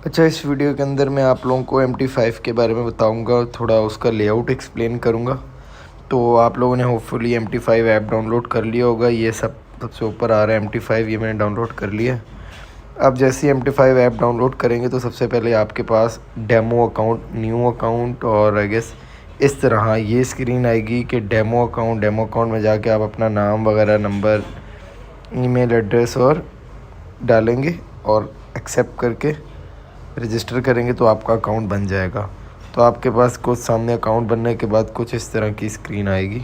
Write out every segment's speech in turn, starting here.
अच्छा, इस वीडियो के अंदर मैं आप लोगों को MT5 के बारे में बताऊंगा, थोड़ा उसका लेआउट एक्सप्लेन करूंगा। तो आप लोगों ने होपफुली MT5 ऐप डाउनलोड कर लिया होगा। ये सबसे ऊपर आ रहा है MT5, ये मैंने डाउनलोड कर लिया है। अब जैसे ही MT5 ऐप डाउनलोड करेंगे तो सबसे पहले आपके पास डेमो अकाउंट, न्यू अकाउंट और आई गेस इस तरह ये स्क्रीन आएगी कि डेमो अकाउंट में जाके आप अपना नाम वगैरह, नंबर, ईमेल एड्रेस और डालेंगे और एक्सेप्ट करके रजिस्टर करेंगे तो आपका अकाउंट बन जाएगा। तो आपके पास कुछ सामने अकाउंट बनने के बाद कुछ इस तरह की स्क्रीन आएगी,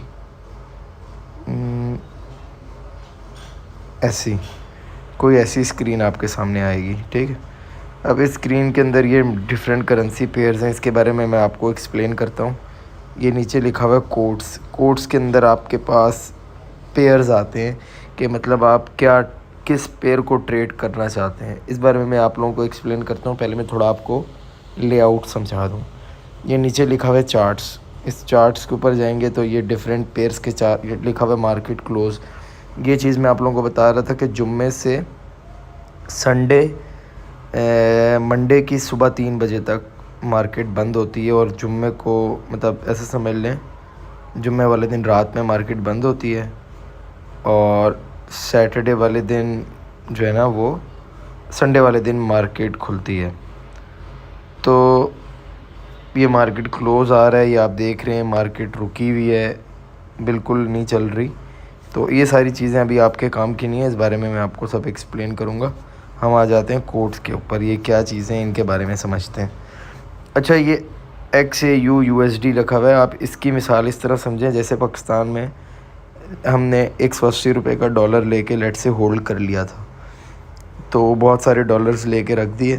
ऐसी कोई ऐसी स्क्रीन आपके सामने आएगी। ठीक है, अब इस स्क्रीन के अंदर ये डिफरेंट करेंसी पेयर्स हैं, इसके बारे में मैं आपको एक्सप्लेन करता हूँ। ये नीचे लिखा हुआ है कोड्स के अंदर आपके पास पेयर्स आते हैं कि मतलब आप किस पेयर को ट्रेड करना चाहते हैं। इस बारे में मैं आप लोगों को एक्सप्लेन करता हूँ। पहले मैं थोड़ा आपको लेआउट समझा दूँ। ये नीचे लिखा हुआ है चार्ट्स, इस चार्ट्स के ऊपर जाएंगे तो ये डिफरेंट पेयर्स के चार्ट लिखा हुआ है। मार्केट क्लोज, ये चीज़ मैं आप लोगों को बता रहा था कि जुम्मे से संडे मंडे की सुबह 3 बजे तक मार्केट बंद होती है और जुम्मे को मतलब ऐसे समझ लें जुम्मे वाले दिन रात में मार्केट बंद होती है और सैटरडे वाले दिन जो है ना वो संडे वाले दिन मार्केट खुलती है। तो ये मार्केट क्लोज़ आ रहा है, ये आप देख रहे हैं मार्केट रुकी हुई है, बिल्कुल नहीं चल रही। तो ये सारी चीज़ें अभी आपके काम की नहीं है, इस बारे में मैं आपको सब एक्सप्लेन करूँगा। हम आ जाते हैं कोड्स के ऊपर, ये क्या चीज़ें हैं इनके बारे में समझते हैं। अच्छा, ये XAU USD रखा हुआ है। आप इसकी मिसाल इस तरह समझें जैसे पाकिस्तान में हमने 180 रुपये का डॉलर लेके लेट से होल्ड कर लिया था, तो बहुत सारे डॉलर्स लेके रख दिए।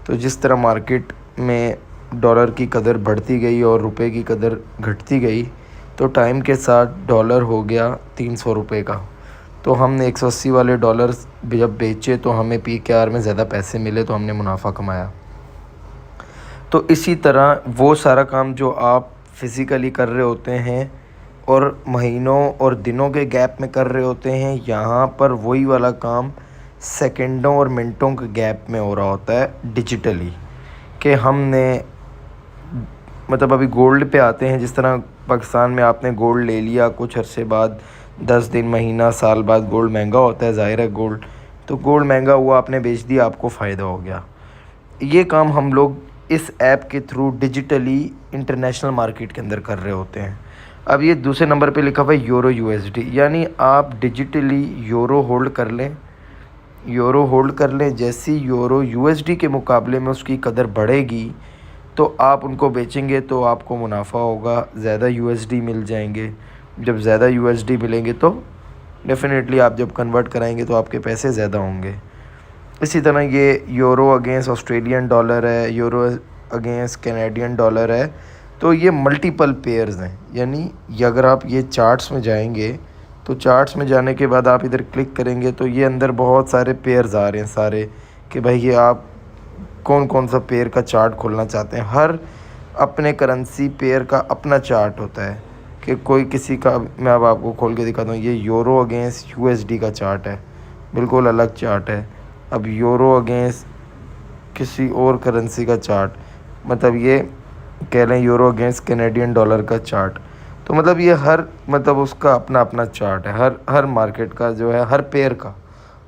तो जिस तरह मार्केट में डॉलर की कदर बढ़ती गई और रुपए की कदर घटती गई, तो टाइम के साथ डॉलर हो गया 300 रुपये का। तो हमने 180 वाले डॉलर्स जब बेचे तो हमें PKR में ज़्यादा पैसे मिले, तो हमने मुनाफा कमाया। तो इसी तरह वो सारा काम जो आप फिज़िकली कर रहे होते हैं और महीनों और दिनों के गैप में कर रहे होते हैं, यहाँ पर वही वाला काम सेकंडों और मिनटों के गैप में हो रहा होता है डिजिटली। कि हमने मतलब अभी गोल्ड पे आते हैं, जिस तरह पाकिस्तान में आपने गोल्ड ले लिया, कुछ अरसे बाद 10 दिन, महीना, साल बाद गोल्ड महंगा होता है, ज़ाहिर है गोल्ड, तो गोल्ड महंगा हुआ, आपने बेच दिया, आपको फ़ायदा हो गया। ये काम हम लोग इस ऐप के थ्रू डिजिटली इंटरनेशनल मार्केट के अंदर कर रहे होते हैं। अब ये दूसरे नंबर पे लिखा हुआ है यूरो USD, यानी आप डिजिटली यूरो होल्ड कर लें। जैसी यूरो USD के मुकाबले में उसकी कदर बढ़ेगी तो आप उनको बेचेंगे तो आपको मुनाफा होगा, ज़्यादा USD मिल जाएंगे। जब ज़्यादा USD मिलेंगे तो डेफिनेटली आप जब कन्वर्ट कराएंगे तो आपके पैसे ज़्यादा होंगे। इसी तरह ये यूरो अगेंस्ट ऑस्ट्रेलियन डॉलर है, यूरो अगेंस्ट कैनेडियन डॉलर है। तो ये मल्टीपल पेयर्स हैं, यानी अगर आप ये चार्ट्स में जाएंगे तो चार्ट्स में जाने के बाद आप इधर क्लिक करेंगे तो ये अंदर बहुत सारे पेयर्स आ रहे हैं सारे, कि भाई ये आप कौन कौन सा पेयर का चार्ट खोलना चाहते हैं। हर अपने करेंसी पेयर का अपना चार्ट होता है कि कोई किसी का, मैं अब आपको खोल के दिखाता हूँ। ये यूरो अगेंस्ट USD का चार्ट है, बिल्कुल अलग चार्ट है। अब यूरो अगेंस्ट किसी और करेंसी का चार्ट, मतलब ये कह लें यूरो अगेंस्ट कैनेडियन डॉलर का चार्ट। तो मतलब ये हर मतलब उसका अपना अपना चार्ट है, हर मार्केट का जो है, हर पेयर का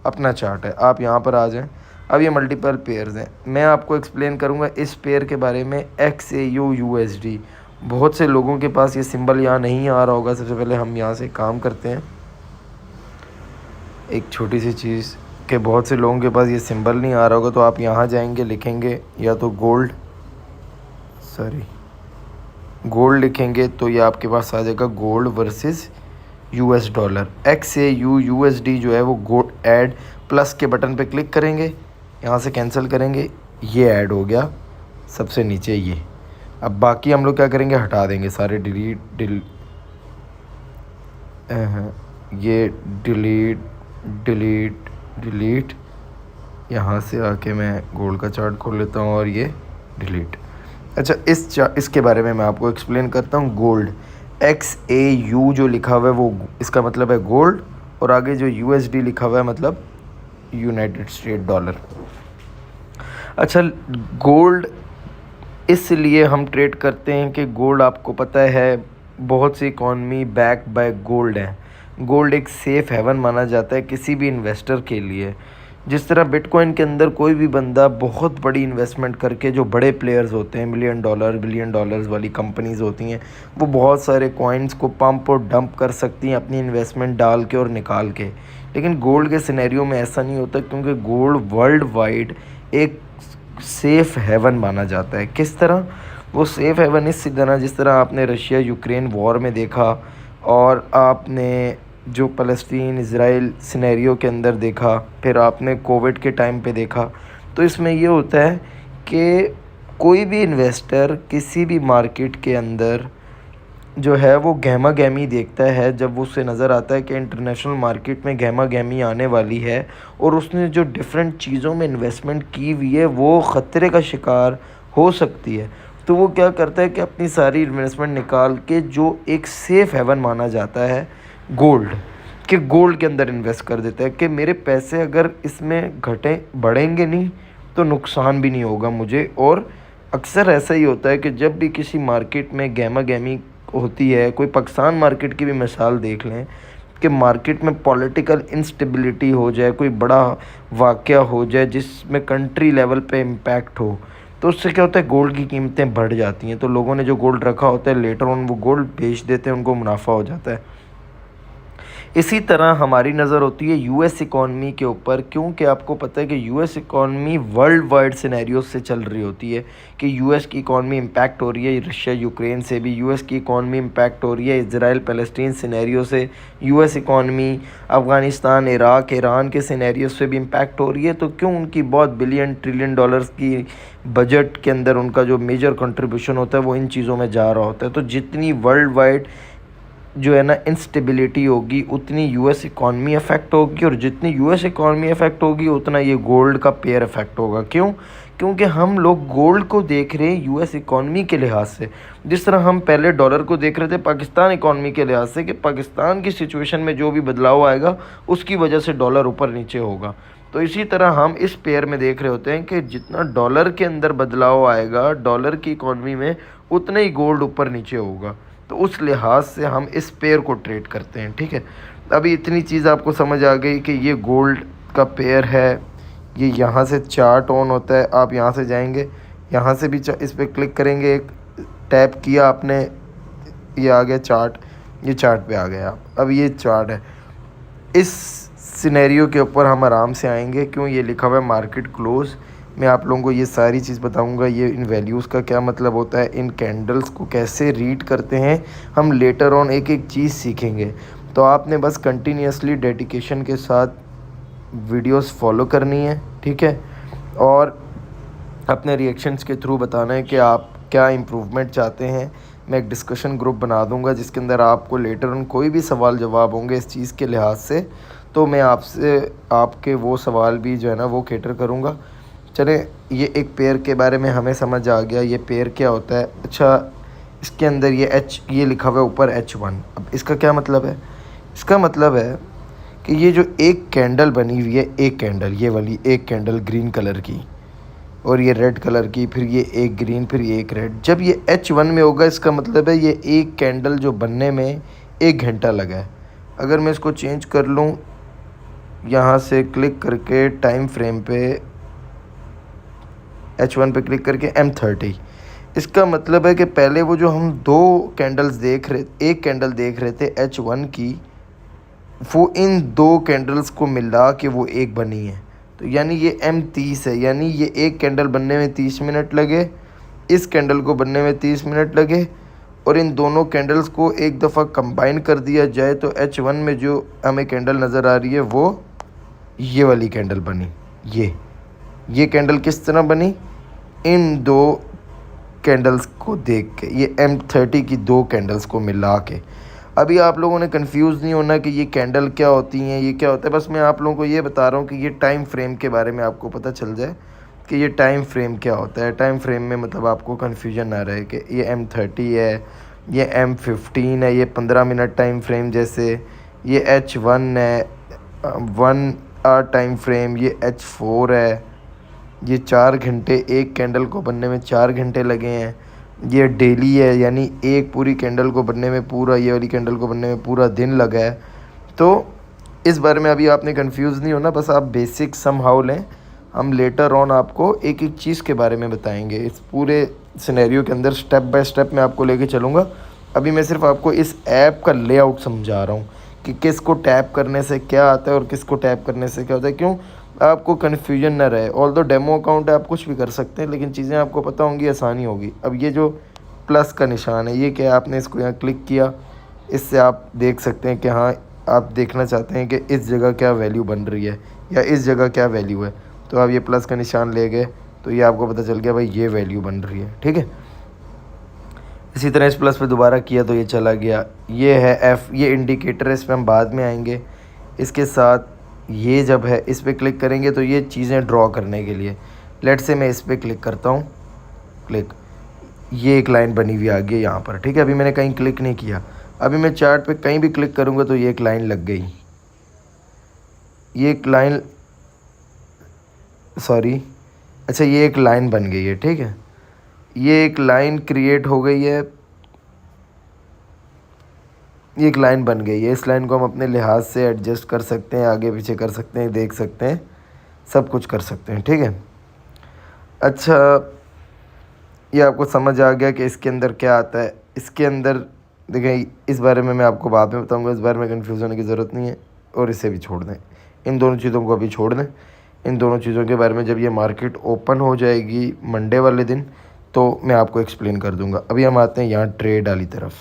अपना चार्ट है। आप यहाँ पर आ जाएं। अब ये मल्टीपल पेयर्स हैं, मैं आपको एक्सप्लेन करूँगा इस पेयर के बारे में, XAU USD। बहुत से लोगों के पास ये सिंबल यहाँ नहीं आ रहा होगा। सबसे पहले हम यहाँ से काम करते हैं, एक छोटी सी चीज़ कि बहुत से लोगों के पास ये सिंबल नहीं आ रहा होगा। तो आप यहाँ जाएंगे, लिखेंगे या तो गोल्ड लिखेंगे तो ये आपके पास आ जाएगा gold versus US dollar. XAU USD जो है वो गोल्ड ऐड प्लस के बटन पे क्लिक करेंगे, यहाँ से कैंसिल करेंगे, ये ऐड हो गया सबसे नीचे ये। अब बाकी हम लोग क्या करेंगे, हटा देंगे सारे, ये डिलीट। यहाँ से आके मैं गोल्ड का चार्ट खोल लेता हूँ और ये डिलीट। अच्छा, इसके बारे में मैं आपको एक्सप्लेन करता हूँ। गोल्ड XAU जो लिखा हुआ है वो इसका मतलब है गोल्ड, और आगे जो USD लिखा हुआ है मतलब यूनाइटेड स्टेट डॉलर। अच्छा, गोल्ड इसलिए हम ट्रेड करते हैं कि गोल्ड आपको पता है बहुत सी इकॉनमी बैक बाय गोल्ड है। गोल्ड एक सेफ़ हेवन माना जाता है किसी भी इन्वेस्टर के लिए। जिस तरह बिटकॉइन के अंदर कोई भी बंदा बहुत बड़ी इन्वेस्टमेंट करके, जो बड़े प्लेयर्स होते हैं, मिलियन डॉलर बिलियन डॉलर्स वाली कंपनीज होती हैं, वो बहुत सारे कॉइन्स को पंप और डंप कर सकती हैं अपनी इन्वेस्टमेंट डाल के और निकाल के। लेकिन गोल्ड के सिनेरियो में ऐसा नहीं होता, क्योंकि गोल्ड वर्ल्ड वाइड एक सेफ़ हेवन माना जाता है। किस तरह वो सेफ़ हेवन? इसी तरह जिस तरह आपने रशिया यूक्रेन वॉर में देखा, और आपने जो फ़लस्तीन इज़राइल सिनेरियो के अंदर देखा, फिर आपने कोविड के टाइम पे देखा। तो इसमें ये होता है कि कोई भी इन्वेस्टर किसी भी मार्केट के अंदर जो है वो गहमा गहमी देखता है जब उसे नज़र आता है कि इंटरनेशनल मार्केट में गहमा गहमी आने वाली है, और उसने जो डिफरेंट चीज़ों में इन्वेस्टमेंट की हुई है वो ख़तरे का शिकार हो सकती है। तो वो क्या करता है कि अपनी सारी इन्वेस्टमेंट निकाल के जो एक सेफ़ हेवन माना जाता है गोल्ड, कि गोल्ड के अंदर इन्वेस्ट कर देता है कि मेरे पैसे अगर इसमें घटे बढ़ेंगे नहीं तो नुकसान भी नहीं होगा मुझे। और अक्सर ऐसा ही होता है कि जब भी किसी मार्केट में गहमा गहमी होती है, कोई पाकिस्तान मार्केट की भी मिसाल देख लें कि मार्केट में पॉलिटिकल इंस्टेबिलिटी हो जाए, कोई बड़ा वाक़या हो जाए जिसमें कंट्री लेवल पे इम्पैक्ट हो, तो उससे क्या होता है, गोल्ड की कीमतें बढ़ जाती हैं। तो लोगों ने जो गोल्ड रखा होता है लेटर ऑन वो गोल्ड बेच देते हैं, उनको मुनाफा हो जाता है। इसी तरह हमारी नज़र होती है यूएस इकॉनमी के ऊपर, क्योंकि आपको पता है कि US economy world wide scenario से चल रही होती है कि यूएस की इकॉनमी इम्पैक्ट हो रही है रशिया यूक्रेन से भी, यूएस की इकॉनमी इम्पैक्ट हो रही है इजराइल पैलेस्टीन सिनेरियो से, US economy Afghanistan Iraq Iran के सिनेरियो से भी इम्पैक्ट हो रही है। तो क्यों उनकी बहुत बिलियन ट्रिलियन डॉलर्स की बजट के अंदर उनका जो मेजर कंट्रीब्यूशन होता है वो इन चीज़ों में जा रहा होता है। तो जितनी वर्ल्ड वाइड जो है ना इंस्टेबिलिटी होगी उतनी यूएस इकॉनमी अफेक्ट होगी, और जितनी यूएस इकॉनमी अफेक्ट होगी उतना ये गोल्ड का पेयर अफेक्ट होगा। क्यों? क्योंकि हम लोग गोल्ड को देख रहे हैं यूएस इकॉनमी के लिहाज से, जिस तरह हम पहले डॉलर को देख रहे थे पाकिस्तान इकॉनमी के लिहाज से कि पाकिस्तान की सिचुएशन में जो भी बदलाव आएगा उसकी वजह से डॉलर ऊपर नीचे होगा। तो इसी तरह हम इस पेयर में देख रहे होते हैं कि जितना डॉलर के अंदर बदलाव आएगा डॉलर की इकॉनमी में, उतना ही गोल्ड ऊपर नीचे होगा। तो उस लिहाज से हम इस पेयर को ट्रेड करते हैं। ठीक है, अभी इतनी चीज़ आपको समझ आ गई कि ये गोल्ड का पेयर है। ये यहाँ से चार्ट ऑन होता है, आप यहाँ से जाएंगे, यहाँ से भी इस पर क्लिक करेंगे, एक टैप किया आपने, ये आ गया चार्ट, ये चार्ट पे आ गए आप। अब ये चार्ट है, इस सिनेरियो के ऊपर हम आराम से आएंगे। क्यों? ये लिखा हुआ है मार्केट क्लोज़। मैं आप लोगों को ये सारी चीज़ बताऊंगा, ये इन वैल्यूज़ का क्या मतलब होता है, इन कैंडल्स को कैसे रीड करते हैं, हम लेटर ऑन एक एक चीज़ सीखेंगे। तो आपने बस कंटिन्यूसली डेडिकेशन के साथ वीडियोस फॉलो करनी है। ठीक है, और अपने रिएक्शंस के थ्रू बताना है कि आप क्या इम्प्रूवमेंट चाहते हैं। मैं एक डिस्कशन ग्रुप बना दूंगा जिसके अंदर आपको लेटर ऑन कोई भी सवाल जवाब होंगे इस चीज़ के लिहाज से, तो मैं आपसे आपके वो सवाल भी जो है ना वो कैटर करूँगा। चले, ये एक पेयर के बारे में हमें समझ आ गया, ये पेयर क्या होता है। अच्छा, इसके अंदर ये एच, ये लिखा हुआ है ऊपर H1। अब इसका क्या मतलब है? इसका मतलब है कि ये जो एक कैंडल बनी हुई है, एक कैंडल, ये वाली एक कैंडल ग्रीन कलर की और ये रेड कलर की, फिर ये एक ग्रीन, फिर ये एक रेड, जब ये H1 में होगा इसका मतलब है ये एक कैंडल जो बनने में 1 घंटा लगा है। अगर मैं इसको चेंज कर लूँ, यहाँ से क्लिक करके टाइम फ्रेम पे H1 पे क्लिक करके M30, इसका मतलब है कि पहले वो जो हम दो कैंडल्स देख रहे, एक कैंडल देख रहे थे H1 की, वो इन दो कैंडल्स को मिला के वो एक बनी है। तो यानी ये M30 है, यानी ये एक कैंडल बनने में 30 मिनट लगे, इस कैंडल को बनने में 30 मिनट लगे, और इन दोनों कैंडल्स को एक दफ़ा कंबाइन कर दिया जाए तो H1 में जो हमें कैंडल नज़र आ रही है वो ये वाली कैंडल बनी। ये कैंडल किस तरह बनी? इन दो कैंडल्स को देख के, ये M30 की दो कैंडल्स को मिला के। अभी आप लोगों ने कंफ्यूज नहीं होना कि ये कैंडल क्या होती हैं, ये क्या होता है। बस मैं आप लोगों को ये बता रहा हूँ कि ये टाइम फ्रेम के बारे में आपको पता चल जाए कि ये टाइम फ्रेम क्या होता है। टाइम फ्रेम में मतलब आपको कन्फ्यूजन ना रहे कि ये M30 है, ये M15 है, ये 15 मिनट टाइम फ्रेम जैसे, ये H1 है 1 आवर टाइम फ्रेम, ये H4 है, ये 4 घंटे, एक कैंडल को बनने में 4 घंटे लगे हैं। ये डेली है, यानी एक पूरी कैंडल को बनने में पूरा, ये वाली कैंडल को बनने में पूरा दिन लगा है। तो इस बारे में अभी आपने कंफ्यूज नहीं होना, बस आप बेसिक समहाउ लें। हम लेटर ऑन आपको एक एक चीज़ के बारे में बताएंगे। इस पूरे सिनेरियो के अंदर स्टेप बाय स्टेप मैं आपको लेके चलूँगा। अभी मैं सिर्फ आपको इस ऐप का लेआउट समझा रहा हूँ कि किसको टैप करने से क्या आता है और किसको टैप करने से क्या होता है, क्यों आपको कन्फ्यूजन ना रहे। ऑल दो डेमो अकाउंट है, आप कुछ भी कर सकते हैं, लेकिन चीज़ें आपको पता होंगी, आसानी होगी। अब ये जो प्लस का निशान है, ये क्या है, आपने इसको यहाँ क्लिक किया, इससे आप देख सकते हैं कि हाँ, आप देखना चाहते हैं कि इस जगह क्या वैल्यू बन रही है या इस जगह क्या वैल्यू है। तो आप ये प्लस का निशान ले गए तो ये आपको पता चल गया भाई ये वैल्यू बन रही है, ठीक है। इसी तरह इस प्लस पे दोबारा किया तो ये चला गया। ये है एफ, ये इंडिकेटर है, इस पर हम बाद में आएंगे। इसके साथ ये जब है, इस पर क्लिक करेंगे तो ये चीज़ें ड्रॉ करने के लिए, लेट से मैं इस पर क्लिक करता हूँ, क्लिक, ये एक लाइन बनी हुई आ गई यहाँ पर, ठीक है। अभी मैंने कहीं क्लिक नहीं किया, अभी मैं चार्ट पे कहीं भी क्लिक करूँगा तो ये एक लाइन लग गई, ये एक लाइन, सॉरी, अच्छा ये एक लाइन बन गई है, ठीक है। ये एक लाइन क्रिएट हो गई है, ये एक लाइन बन गई है। इस लाइन को हम अपने लिहाज से एडजस्ट कर सकते हैं, आगे पीछे कर सकते हैं, देख सकते हैं, सब कुछ कर सकते हैं, ठीक है। अच्छा, ये आपको समझ आ गया कि इसके अंदर क्या आता है। इसके अंदर देखें, इस बारे में मैं आपको बाद में बताऊंगा, इस बारे में कंफ्यूज होने की ज़रूरत नहीं है, और इसे भी छोड़ दें, इन दोनों चीज़ों को अभी छोड़ दें। इन दोनों चीज़ों के बारे में जब ये मार्केट ओपन हो जाएगी मंडे वाले दिन तो मैं आपको एक्सप्लेन कर दूंगा। अभी हम आते हैं यहाँ ट्रेड वाली तरफ।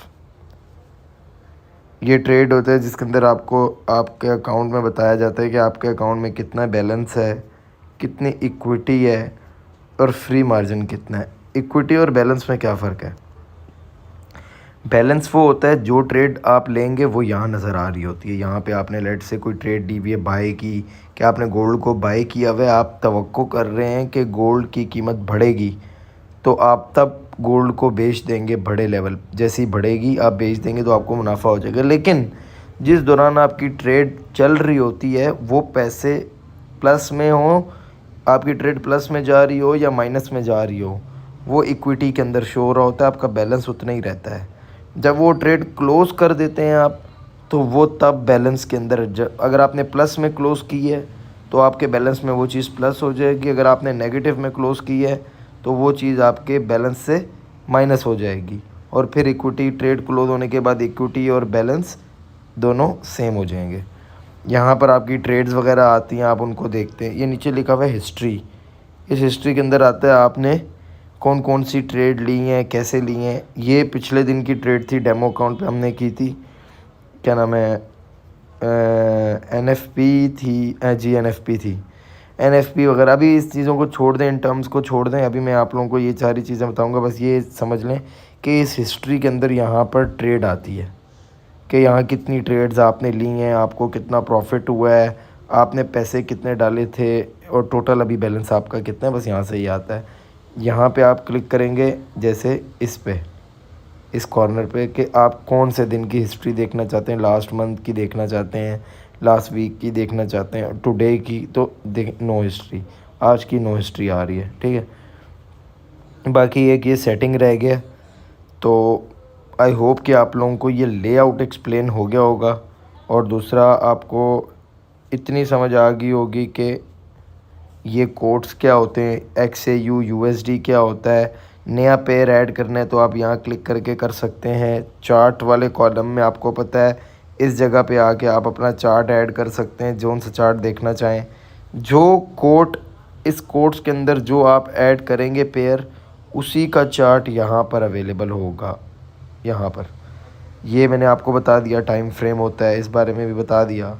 ये ट्रेड होता है जिसके अंदर आपको आपके अकाउंट में बताया जाता है कि आपके अकाउंट में कितना बैलेंस है, कितनी इक्विटी है और फ्री मार्जिन कितना है। इक्विटी और बैलेंस में क्या फ़र्क है? बैलेंस वो होता है जो ट्रेड आप लेंगे वो यहाँ नज़र आ रही होती है। यहाँ पे आपने लेट से कोई ट्रेड दी हुई है बाय की, कि आपने गोल्ड को बाय किया हुआ है, आप तवक्को कर रहे हैं कि गोल्ड की कीमत बढ़ेगी, तो आप तब गोल्ड को बेच देंगे बड़े लेवल, जैसे ही बढ़ेगी आप बेच देंगे तो आपको मुनाफा हो जाएगा। लेकिन जिस दौरान आपकी ट्रेड चल रही होती है वो पैसे प्लस में हो, आपकी ट्रेड प्लस में जा रही हो या माइनस में जा रही हो, वो इक्विटी के अंदर शो हो रहा होता है, आपका बैलेंस उतना ही रहता है। जब वो ट्रेड क्लोज़ कर देते हैं आप, तो वो तब बैलेंस के अंदर अगर आपने प्लस में क्लोज़ की है तो आपके बैलेंस में वो चीज़ प्लस हो जाएगी, अगर आपने नेगेटिव में क्लोज़ की है तो वो चीज़ आपके बैलेंस से माइनस हो जाएगी, और फिर इक्विटी ट्रेड क्लोज होने के बाद इक्विटी और बैलेंस दोनों सेम हो जाएंगे। यहाँ पर आपकी ट्रेड्स वगैरह आती हैं, आप उनको देखते हैं। ये नीचे लिखा हुआ है हिस्ट्री, इस हिस्ट्री के अंदर आता है आपने कौन कौन सी ट्रेड ली हैं, कैसे ली हैं। ये पिछले दिन की ट्रेड थी, डेमो अकाउंट पे हमने की थी, क्या नाम है, NFP थी, जी NFP थी, NFP वगैरह। अभी इस चीज़ों को छोड़ दें, इन टर्म्स को छोड़ दें, अभी मैं आप लोगों को ये सारी चीज़ें बताऊंगा। बस ये समझ लें कि इस हिस्ट्री के अंदर यहाँ पर ट्रेड आती है कि यहाँ कितनी ट्रेड्स आपने ली हैं, आपको कितना प्रॉफिट हुआ है, आपने पैसे कितने डाले थे और टोटल अभी बैलेंस आपका कितना है, बस यहाँ से ही आता है। यहाँ पे आप क्लिक करेंगे जैसे इस पे, इस कॉर्नर पे, कि आप कौन से दिन की हिस्ट्री देखना चाहते हैं, लास्ट मंथ की देखना चाहते हैं, लास्ट वीक की देखना चाहते हैं, टुडे की, तो देख नो हिस्ट्री, आज की नो हिस्ट्री आ रही है, ठीक है। बाकी एक ये सेटिंग रह गया, तो आई होप कि आप लोगों को ये लेआउट एक्सप्लेन हो गया होगा, और दूसरा आपको इतनी समझ आ गई होगी कि ये कोड्स क्या होते हैं, XAU USD क्या होता है। नया पेयर ऐड करना है तो आप यहाँ क्लिक करके कर सकते हैं। चार्ट वाले कॉलम में आपको पता है इस जगह पे आके आप अपना चार्ट ऐड कर सकते हैं, जोन सा चार्ट देखना चाहें। जो कोट, इस कोट्स के अंदर जो आप ऐड करेंगे पेयर, उसी का चार्ट यहाँ पर अवेलेबल होगा। यहाँ पर ये मैंने आपको बता दिया, टाइम फ्रेम होता है, इस बारे में भी बता दिया।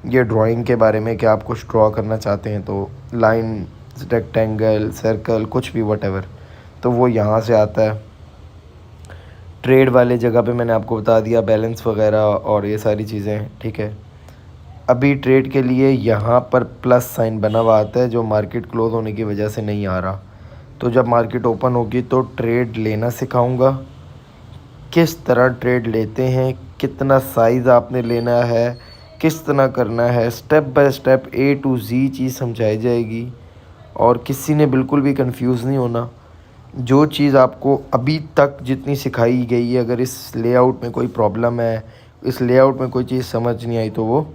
ये ड्राइंग के बारे में कि आप कुछ ड्रॉ करना चाहते हैं तो लाइन, रेक्टेंगल, सर्कल, कुछ भी वटेवर, तो वो यहाँ से आता है। ट्रेड वाले जगह पे मैंने आपको बता दिया बैलेंस वगैरह और ये सारी चीज़ें, ठीक है। अभी ट्रेड के लिए यहाँ पर प्लस साइन बना हुआ आता है जो मार्केट क्लोज होने की वजह से नहीं आ रहा। तो जब मार्केट ओपन होगी तो ट्रेड लेना सिखाऊंगा, किस तरह ट्रेड लेते हैं, कितना साइज़ आपने लेना है, किस तरह करना है, step by step A to Z चीज़ समझाई जाएगी। और किसी ने बिल्कुल भी कंफ्यूज नहीं होना। जो चीज़ आपको अभी तक जितनी सिखाई गई है, अगर इस लेआउट में कोई प्रॉब्लम है, इस लेआउट में कोई चीज़ समझ नहीं आई, तो वो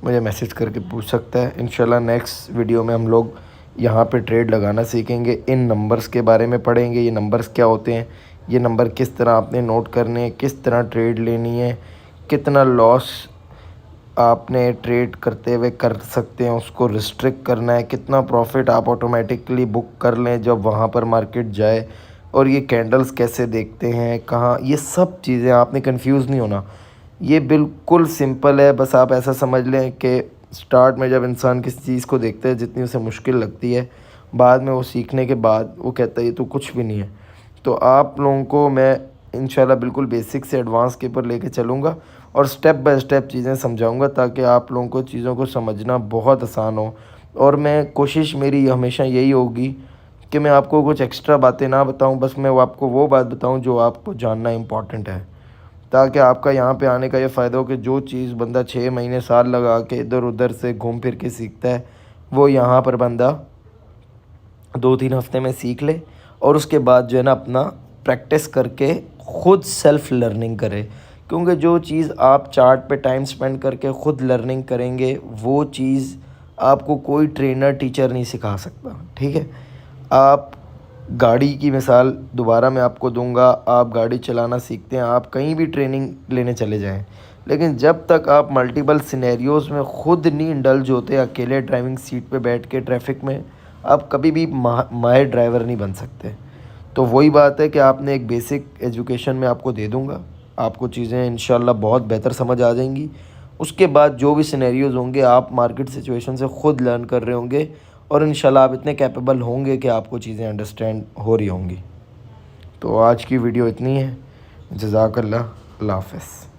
मुझे मैसेज करके पूछ सकता है। इंशाल्लाह नेक्स्ट वीडियो में हम लोग यहाँ पे ट्रेड लगाना सीखेंगे, इन नंबर्स के बारे में पढ़ेंगे, ये नंबर्स क्या होते हैं, ये नंबर किस तरह आपने नोट करने हैं, किस तरह ट्रेड लेनी है, कितना लॉस आपने ट्रेड करते हुए कर सकते हैं, उसको रिस्ट्रिक्ट करना है, कितना प्रॉफिट आप ऑटोमेटिकली बुक कर लें जब वहाँ पर मार्केट जाए, और ये कैंडल्स कैसे देखते हैं, कहाँ, ये सब चीज़ें आपने कंफ्यूज नहीं होना। ये बिल्कुल सिंपल है। बस आप ऐसा समझ लें कि स्टार्ट में जब इंसान किसी चीज़ को देखता है, जितनी उसे मुश्किल लगती है, बाद में वो सीखने के बाद वो कहता है ये तो कुछ भी नहीं है। तो आप लोगों को मैं इंशाल्लाह बिल्कुल बेसिक से एडवांस के ऊपर लेके चलूँगा और स्टेप बाय स्टेप चीज़ें समझाऊँगा, ताकि आप लोगों को चीज़ों को समझना बहुत आसान हो। और मैं कोशिश मेरी हमेशा यही होगी कि मैं आपको कुछ एक्स्ट्रा बातें ना बताऊँ, बस मैं वो आपको वो बात बताऊँ जो आपको जानना इम्पॉर्टेंट है, ताकि आपका यहाँ पे आने का ये फ़ायदा हो कि जो चीज़ बंदा 6 महीने साल लगा के इधर उधर से घूम फिर के सीखता है, वो यहाँ पर बंदा 2-3 हफ्ते में सीख ले, और उसके बाद जो है ना अपना प्रैक्टिस करके ख़ुद सेल्फ़ लर्निंग करे। क्योंकि जो चीज़ आप चार्ट पे टाइम स्पेंड करके ख़ुद लर्निंग करेंगे, वो चीज़ आपको कोई ट्रेनर टीचर नहीं सिखा सकता, ठीक है। आप गाड़ी की मिसाल दोबारा मैं आपको दूंगा, आप गाड़ी चलाना सीखते हैं, आप कहीं भी ट्रेनिंग लेने चले जाएं, लेकिन जब तक आप मल्टीपल सिनेरियोज़ में ख़ुद नहीं इंडल्ज होते, अकेले ड्राइविंग सीट पे बैठ के ट्रैफिक में, आप कभी भी माहिर ड्राइवर नहीं बन सकते। तो वही बात है कि आपने एक बेसिक एजुकेशन में आपको दे दूंगा, आपको चीज़ें इंशाल्लाह बहुत बेहतर समझ आ जाएंगी। उसके बाद जो भी सिनेरियोज़ होंगे, आप मार्केट सिचुएशन से ख़ुद लर्न कर रहे होंगे, और इंशाल्लाह आप इतने कैपेबल होंगे कि आपको चीज़ें अंडरस्टैंड हो रही होंगी। तो आज की वीडियो इतनी है। जज़ाकल्लाह, अल्लाह हाफ़िज़।